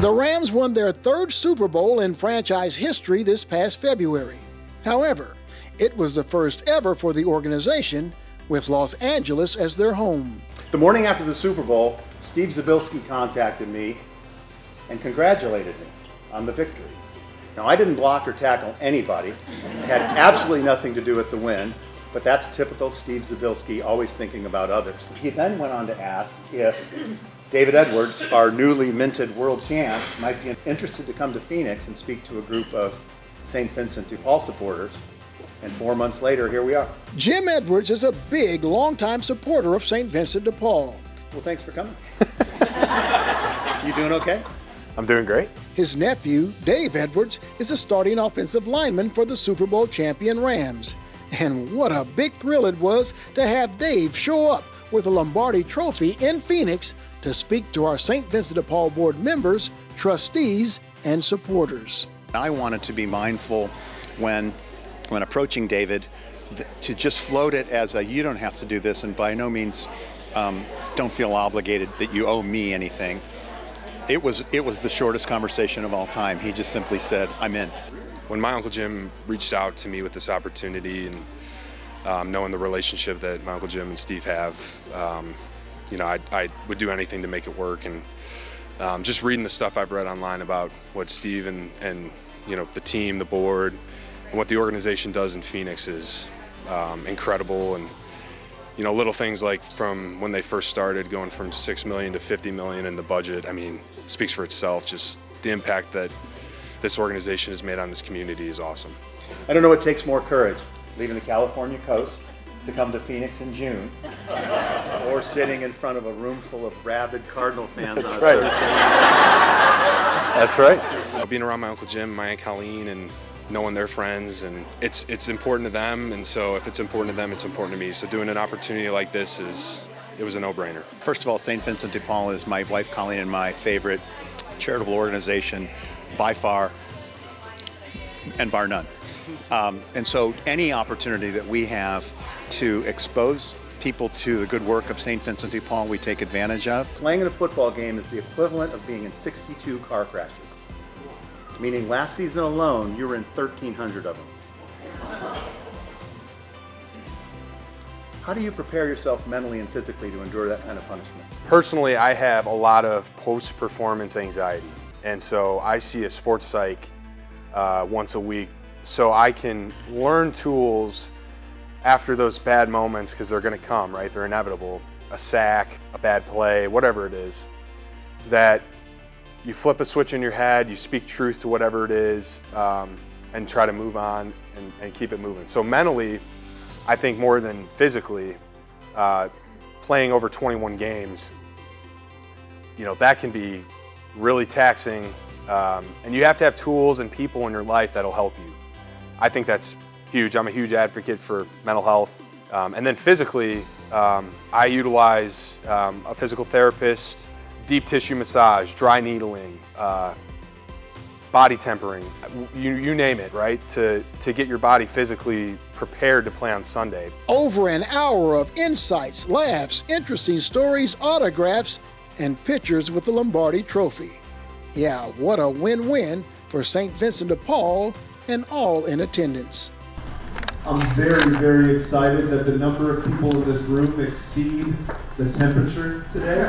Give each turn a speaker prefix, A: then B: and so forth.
A: The Rams won their third Super Bowl in franchise history this past February. However, it was the first ever for the organization, with Los Angeles as their home.
B: The morning after the Super Bowl, Steve Zabilski contacted me and congratulated me on the victory. Now, I didn't block or tackle anybody. It had absolutely nothing to do with the win, but that's typical Steve Zabilski, always thinking about others. He then went on to ask if David Edwards, our newly minted world champ, might be interested to come to Phoenix and speak to a group of St. Vincent de Paul supporters. And 4 months later, here we are.
A: Jim Edwards is a big, longtime supporter of St. Vincent de Paul.
B: Well, thanks for coming. You doing okay?
C: I'm doing great.
A: His nephew, Dave Edwards, is a starting offensive lineman for the Super Bowl champion Rams. And what a big thrill it was to have Dave show up with a Lombardi Trophy in Phoenix to speak to our St. Vincent de Paul board members, trustees, and supporters.
D: I wanted to be mindful when approaching David to just float it as a, you don't have to do this, and by no means don't feel obligated that you owe me anything. It was the shortest conversation of all time. He just simply said, I'm in.
E: When my Uncle Jim reached out to me with this opportunity, and knowing the relationship that my Uncle Jim and Steve have, I would do anything to make it work. And just reading the stuff I've read online about what Steve and the team, the board, and what the organization does in Phoenix is incredible. And little things like from when they first started, going from $6 million to $50 million in the budget, speaks for itself. Just the impact that this organization has made on this community is awesome.
B: I don't know what takes more courage, leaving the California coast to come to Phoenix in June, or sitting in front of a room full of rabid Cardinal fans on a Thursday night.
C: That's right.
E: Being around my Uncle Jim, my Aunt Colleen, and knowing their friends, and it's important to them, and so if it's important to them, it's important to me. So doing an opportunity like this it was a no-brainer.
D: First of all, St. Vincent de Paul is my wife Colleen and my favorite charitable organization by far and bar none. And so any opportunity that we have to expose people to the good work of St. Vincent de Paul, we take advantage of.
B: Playing in a football game is the equivalent of being in 62 car crashes. Meaning last season alone, you were in 1,300 of them. How do you prepare yourself mentally and physically to endure that kind of punishment?
C: Personally, I have a lot of post-performance anxiety. And so I see a sports psych once a week so I can learn tools after those bad moments, because they're going to come, right? They're inevitable. A sack, a bad play, whatever it is, that you flip a switch in your head, you speak truth to whatever it is, and try to move on and keep it moving. So mentally, I think more than physically, playing over 21 games, that can be really taxing, and you have to have tools and people in your life that'll help you. I think that's huge. I'm a huge advocate for mental health. And then physically, I utilize a physical therapist, deep tissue massage, dry needling, body tempering, you name it, right? To get your body physically prepared to play on Sunday.
A: Over an hour of insights, laughs, interesting stories, autographs, and pictures with the Lombardi Trophy. Yeah, what a win-win for St. Vincent de Paul and all in attendance.
F: I'm very, very excited that the number of people in this room exceed the temperature today.